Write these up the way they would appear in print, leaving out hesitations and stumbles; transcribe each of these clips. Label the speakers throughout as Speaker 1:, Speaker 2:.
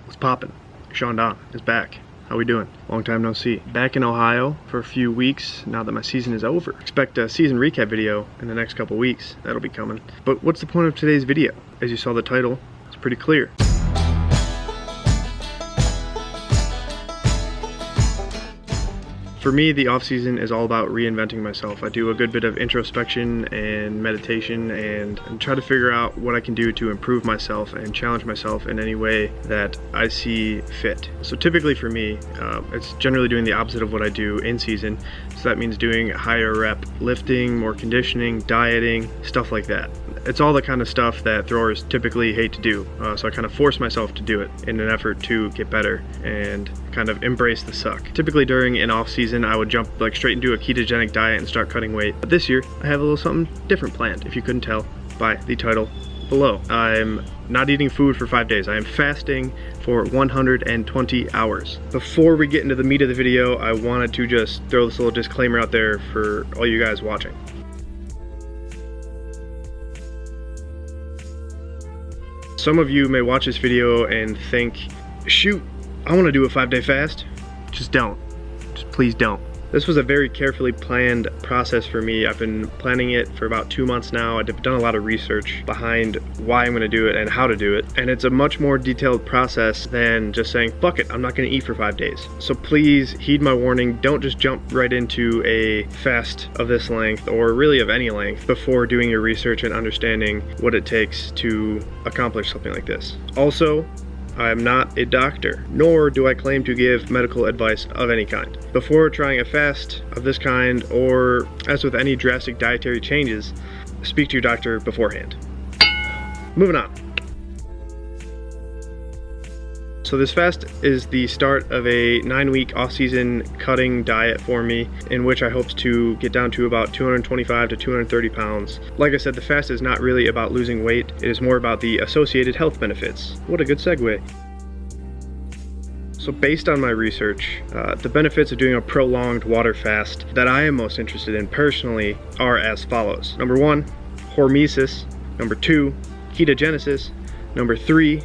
Speaker 1: What's poppin'? Sean Don is back. How we doing? Long time no see. Back in Ohio for a few weeks now that my season is over. Expect a season recap video in the next couple weeks. That'll be coming. But what's the point of today's video? As you saw the title, it's pretty clear. For me, the off-season is all about reinventing myself. I do a good bit of introspection and meditation and try to figure out what I can do to improve myself and challenge myself in any way that I see fit. So typically for me, it's generally doing the opposite of what I do in season. So that means doing higher rep lifting, more conditioning, dieting, stuff like that. It's all the kind of stuff that throwers typically hate to do. So I kind of force myself to do it in an effort to get better and kind of embrace the suck. Typically during an off season, I would jump like straight into a ketogenic diet and start cutting weight. But this year, I have a little something different planned, if you couldn't tell by the title below. I'm not eating food for 5 days. I am fasting for 120 hours. Before we get into the meat of the video, I wanted to just throw this little disclaimer out there for all you guys watching. Some of you may watch this video and think, shoot, I want to do a 5-day fast. Just don't. Just please don't. This was a very carefully planned process for me. I've been planning it for about 2 months now. I've done a lot of research behind why I'm gonna do it and how to do it. And it's a much more detailed process than just saying, fuck it, I'm not gonna eat for 5 days. So please heed my warning. Don't just jump right into a fast of this length or really of any length before doing your research and understanding what it takes to accomplish something like this. Also, I am not a doctor, nor do I claim to give medical advice of any kind. Before trying a fast of this kind, or as with any drastic dietary changes, speak to your doctor beforehand. Moving on. So this fast is the start of a 9-week off-season cutting diet for me, in which I hope to get down to about 225 to 230 pounds. Like I said, the fast is not really about losing weight. It is more about the associated health benefits. What a good segue. So based on my research, the benefits of doing a prolonged water fast that I am most interested in personally are as follows. Number 1, hormesis. Number 2, ketogenesis. Number 3,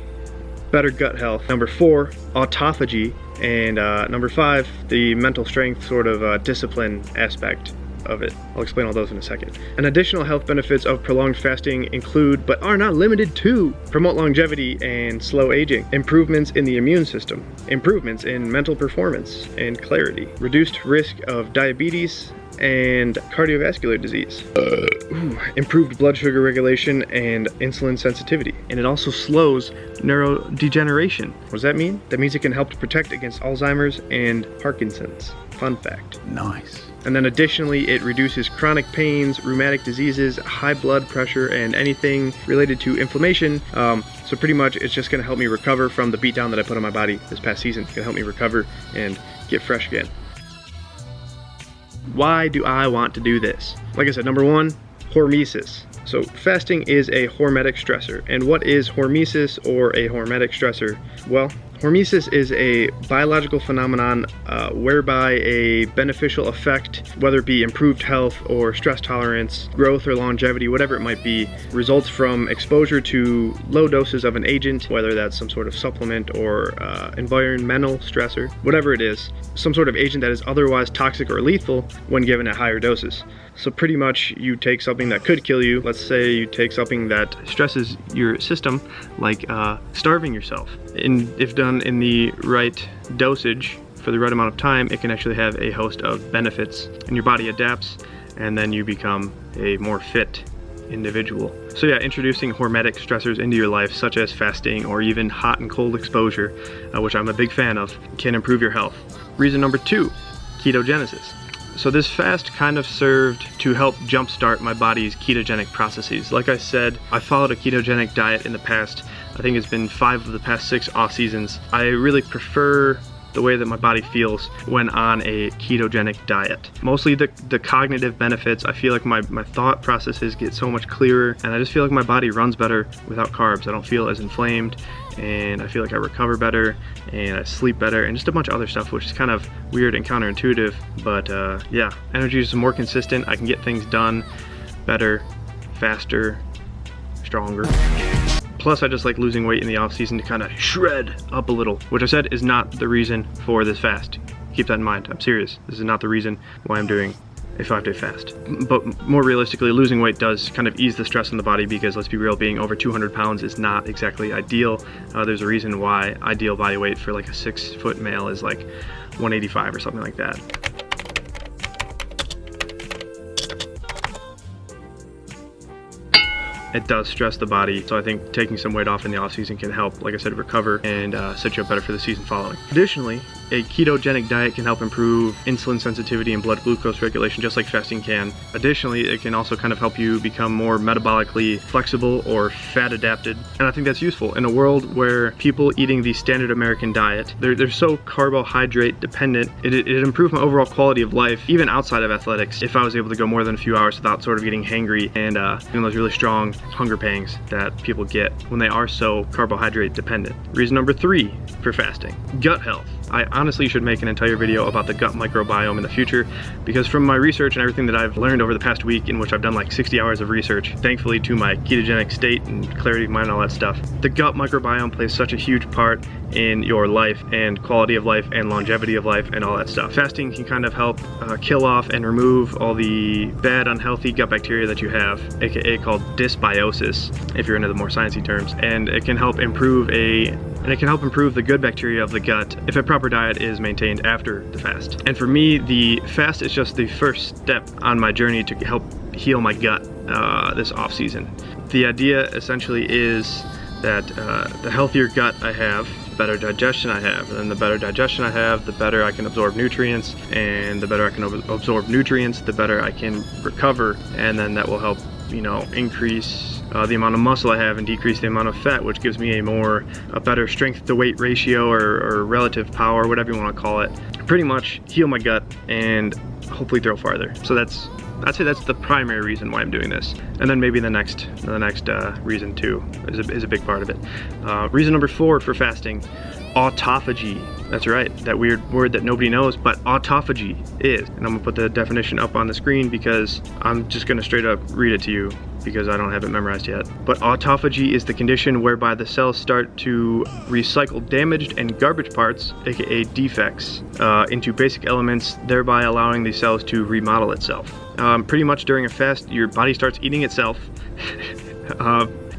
Speaker 1: better gut health. Number 4, autophagy. And number 5, the mental strength sort of discipline aspect of it. I'll explain all those in a second. And additional health benefits of prolonged fasting include, but are not limited to, promote longevity and slow aging, improvements in the immune system, improvements in mental performance and clarity, reduced risk of diabetes and cardiovascular disease, improved blood sugar regulation and insulin sensitivity. And it also slows neurodegeneration. What does that mean? That means it can help to protect against Alzheimer's and Parkinson's. Fun fact. Nice. And then additionally, it reduces chronic pains, rheumatic diseases, high blood pressure, and anything related to inflammation. So pretty much it's just gonna help me recover from the beatdown that I put on my body this past season. It's gonna help me recover and get fresh again. Why do I want to do this? Like I said, number 1, hormesis. So fasting is a hormetic stressor. And what is hormesis or a hormetic stressor? Well, hormesis is a biological phenomenon whereby a beneficial effect, whether it be improved health or stress tolerance, growth or longevity, whatever it might be, results from exposure to low doses of an agent, whether that's some sort of supplement or environmental stressor, whatever it is, some sort of agent that is otherwise toxic or lethal when given at higher doses. So pretty much you take something that could kill you. Let's say you take something that stresses your system, like starving yourself. And if done in the right dosage for the right amount of time, it can actually have a host of benefits, and your body adapts, and then you become a more fit individual. So yeah, introducing hormetic stressors into your life, such as fasting or even hot and cold exposure, which I'm a big fan of, can improve your health. Reason number 2, ketogenesis. So this fast kind of served to help jumpstart my body's ketogenic processes. Like I said, I followed a ketogenic diet in the past. I think it's been 5 of the past 6 off seasons. I really prefer the way that my body feels when on a ketogenic diet. Mostly the cognitive benefits. I feel like my thought processes get so much clearer, and I just feel like my body runs better without carbs. I don't feel as inflamed, and I feel like I recover better, and I sleep better, and just a bunch of other stuff, which is kind of weird and counterintuitive. But yeah, energy is more consistent. I can get things done better, faster, stronger. Plus, I just like losing weight in the off season to kind of shred up a little, which I said is not the reason for this fast. Keep that in mind. I'm serious. This is not the reason why I'm doing a 5-day fast. But more realistically, losing weight does kind of ease the stress on the body, because let's be real, being over 200 pounds is not exactly ideal. There's a reason why ideal body weight for like a 6-foot male is like 185 or something like that. It does stress the body, so I think taking some weight off in the off season can help, like I said, recover and set you up better for the season following. Additionally, a ketogenic diet can help improve insulin sensitivity and blood glucose regulation, just like fasting can. Additionally, it can also kind of help you become more metabolically flexible or fat adapted, and I think that's useful in a world where people eating the standard American diet, they're so carbohydrate dependent. It improved my overall quality of life, even outside of athletics, if I was able to go more than a few hours without sort of getting hangry and getting those really strong hunger pangs that people get when they are so carbohydrate dependent. Reason number 3 for fasting: gut health. I honestly should make an entire video about the gut microbiome in the future, because from my research and everything that I've learned over the past week, in which I've done like 60 hours of research, thankfully to my ketogenic state and clarity of mind and all that stuff, the gut microbiome plays such a huge part in your life and quality of life and longevity of life and all that stuff. Fasting can kind of help kill off and remove all the bad, unhealthy gut bacteria that you have, aka called dysbiosis, if you're into the more sciencey terms, and it can help improve the good bacteria of the gut if a proper diet is maintained after the fast. And for me, the fast is just the first step on my journey to help heal my gut this off season. The idea essentially is that the healthier gut I have, the better digestion I have, and then the better digestion I have, the better I can absorb nutrients, and the better I can absorb nutrients, the better I can recover, and then that will help, increase the amount of muscle I have and decrease the amount of fat, which gives me a better strength to weight ratio or relative power, whatever you want to call it. Pretty much heal my gut and hopefully throw farther. So I'd say that's the primary reason why I'm doing this. And then maybe the next reason too is a big part of it. Reason number 4 for fasting: autophagy. That's right, that weird word that nobody knows, but autophagy is. And I'm gonna put the definition up on the screen because I'm just gonna straight up read it to you, because I don't have it memorized yet. But autophagy is the condition whereby the cells start to recycle damaged and garbage parts, aka defects, into basic elements, thereby allowing the cells to remodel itself. Pretty much during a fast, your body starts eating itself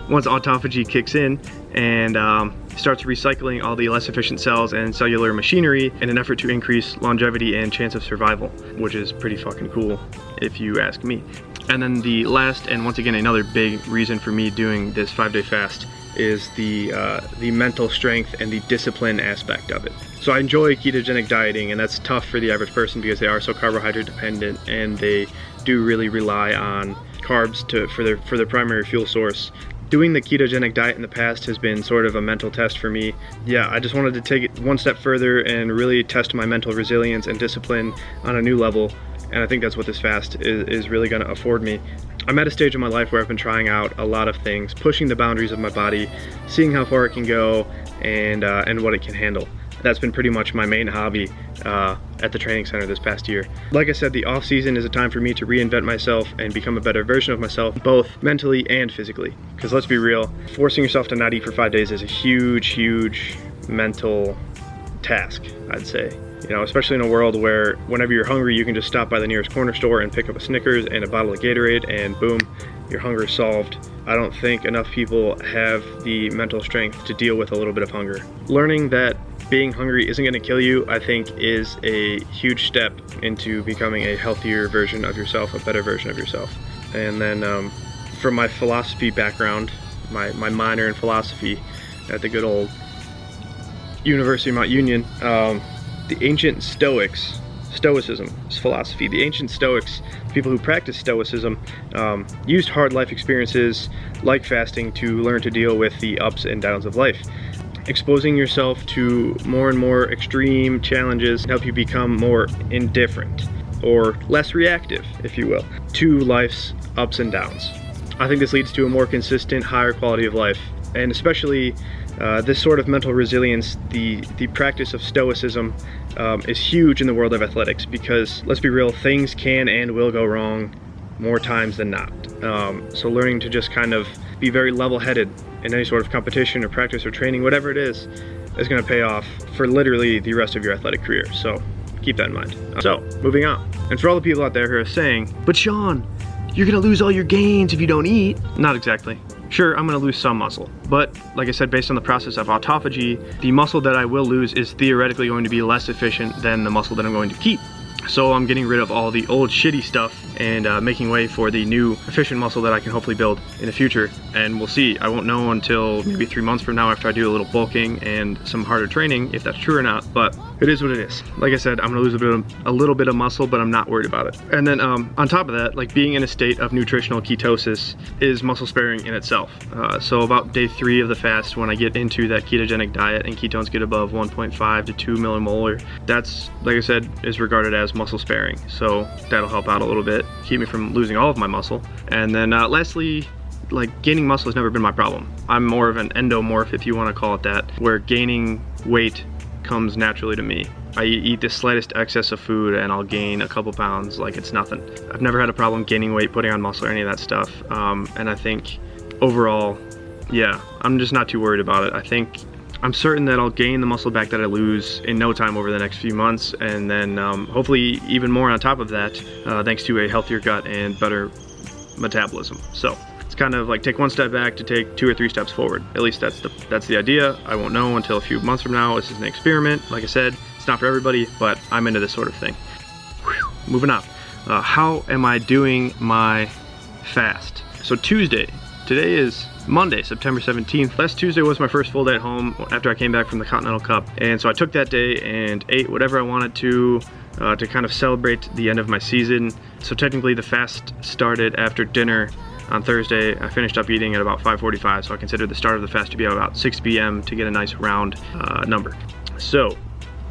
Speaker 1: once autophagy kicks in, and starts recycling all the less efficient cells and cellular machinery in an effort to increase longevity and chance of survival, which is pretty fucking cool if you ask me. And then the last, and once again another big reason for me doing this 5-day fast, is the mental strength and the discipline aspect of it. So I enjoy ketogenic dieting, and that's tough for the average person because they are so carbohydrate dependent and they do really rely on carbs for their primary fuel source. Doing the ketogenic diet in the past has been sort of a mental test for me. Yeah, I just wanted to take it one step further and really test my mental resilience and discipline on a new level. And I think that's what this fast is really gonna afford me. I'm at a stage in my life where I've been trying out a lot of things, pushing the boundaries of my body, seeing how far it can go and what it can handle. That's been pretty much my main hobby at the training center this past year. Like I said, the off season is a time for me to reinvent myself and become a better version of myself, both mentally and physically. Because let's be real, forcing yourself to not eat for 5 days is a huge mental task, I'd say. Especially in a world where whenever you're hungry, you can just stop by the nearest corner store and pick up a Snickers and a bottle of Gatorade, and boom, your hunger is solved. I don't think enough people have the mental strength to deal with a little bit of hunger. Learning that being hungry isn't going to kill you, I think, is a huge step into becoming a healthier version of yourself, a better version of yourself. And then from my philosophy background, my minor in philosophy at the good old University of Mount Union, the ancient Stoicism philosophy. The ancient Stoics, people who practice Stoicism, used hard life experiences like fasting to learn to deal with the ups and downs of life. Exposing yourself to more and more extreme challenges help you become more indifferent, or less reactive, if you will, to life's ups and downs. I think this leads to a more consistent, higher quality of life, and especially this sort of mental resilience, the practice of Stoicism is huge in the world of athletics, because let's be real, things can and will go wrong more times than not. So learning to just kind of be very level-headed in any sort of competition or practice or training, whatever it is going to pay off for literally the rest of your athletic career. So keep that in mind. So moving on. And for all the people out there who are saying, but Sean, you're gonna lose all your gains if you don't eat. Not exactly. Sure, I'm gonna lose some muscle, but like I said, based on the process of autophagy, the muscle that I will lose is theoretically going to be less efficient than the muscle that I'm going to keep. So I'm getting rid of all the old shitty stuff and making way for the new efficient muscle that I can hopefully build in the future. And we'll see. I won't know until maybe 3 months from now after I do a little bulking and some harder training if that's true or not, but it is what it is. Like I said, I'm gonna lose a little bit of muscle, but I'm not worried about it. And then on top of that, like being in a state of nutritional ketosis is muscle sparing in itself. So about day 3 of the fast, when I get into that ketogenic diet and ketones get above 1.5 to 2 millimolar, that's, like I said, is regarded as muscle sparing. So that'll help out a little bit, keep me from losing all of my muscle. And then lastly, like gaining muscle has never been my problem. I'm more of an endomorph, if you want to call it that, where gaining weight comes naturally to me. I eat the slightest excess of food and I'll gain a couple pounds like it's nothing. I've never had a problem gaining weight, putting on muscle, or any of that stuff. And I think overall, yeah, I'm just not too worried about it. I think I'm certain that I'll gain the muscle back that I lose in no time over the next few months, and then hopefully even more on top of that, thanks to a healthier gut and better metabolism. So it's kind of like take one step back to take 2 or 3 steps forward. At least that's the idea. I won't know until a few months from now. This is an experiment. Like I said, it's not for everybody, but I'm into this sort of thing. Whew. Moving on. How am I doing my fast? So Tuesday. Today is Monday, September 17th. Last Tuesday was my first full day at home after I came back from the Continental Cup. And so I took that day and ate whatever I wanted to kind of celebrate the end of my season. So technically the fast started after dinner on Thursday. I finished up eating at about 5:45, so I consider the start of the fast to be about 6 p.m. to get a nice round number. So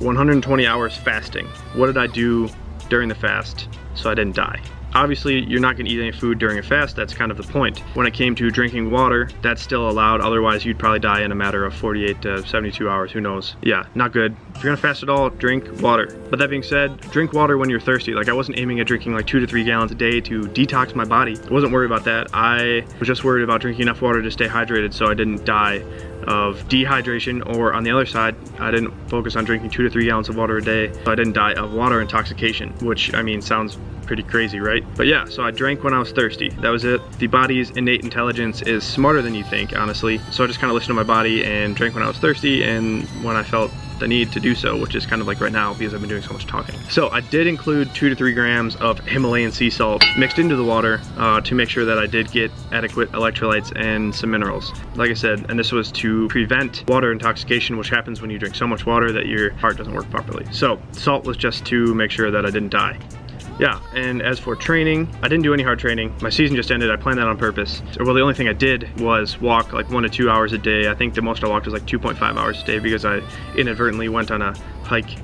Speaker 1: 120 hours fasting. What did I do during the fast so I didn't die? Obviously, you're not gonna eat any food during a fast. That's kind of the point. When it came to drinking water, that's still allowed. Otherwise, you'd probably die in a matter of 48 to 72 hours. Who knows? Yeah, not good. If you're gonna fast at all, drink water. But that being said, drink water when you're thirsty. Like I wasn't aiming at drinking like 2 to 3 gallons a day to detox my body. I wasn't worried about that. I was just worried about drinking enough water to stay hydrated so I didn't die of dehydration, or on the other side, I didn't focus on drinking 2 to 3 gallons of water a day so I didn't die of water intoxication, which I mean sounds pretty crazy, right? But yeah, so I drank when I was thirsty. That was it. The body's innate intelligence is smarter than you think, honestly. So I just kind of listened to my body and drank when I was thirsty and when I felt the need to do so, which is kind of like right now because I've been doing so much talking. So I did include 2 to 3 grams of Himalayan sea salt mixed into the water to make sure that I did get adequate electrolytes and some minerals. Like I said, and this was to prevent water intoxication, which happens when you drink so much water that your heart doesn't work properly. So salt was just to make sure that I didn't die. Yeah, and as for training, I didn't do any hard training. My season just ended. I planned that on purpose. Well, the only thing I did was walk like 1 to 2 hours a day. I think the most I walked was like 2.5 hours a day because I inadvertently went on a hike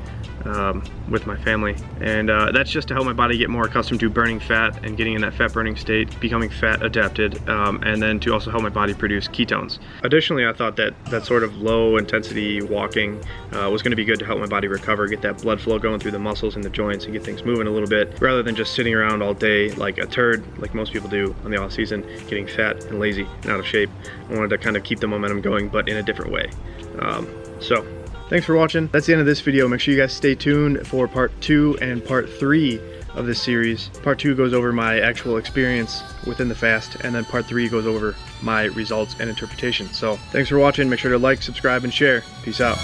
Speaker 1: with my family, and that's just to help my body get more accustomed to burning fat and getting in that fat burning state, becoming fat adapted, and then to also help my body produce ketones. Additionally, I thought that sort of low intensity walking was going to be good to help my body recover, get that blood flow going through the muscles and the joints and get things moving a little bit, rather than just sitting around all day like a turd, like most people do on the off season, getting fat and lazy and out of shape. I wanted to kind of keep the momentum going, but in a different way. So thanks for watching. That's the end of this video. Make sure you guys stay tuned for part 2 and part 3 of this series. Part 2 goes over my actual experience within the fast, and then part 3 goes over my results and interpretation. So thanks for watching. Make sure to like, subscribe, and share. Peace out.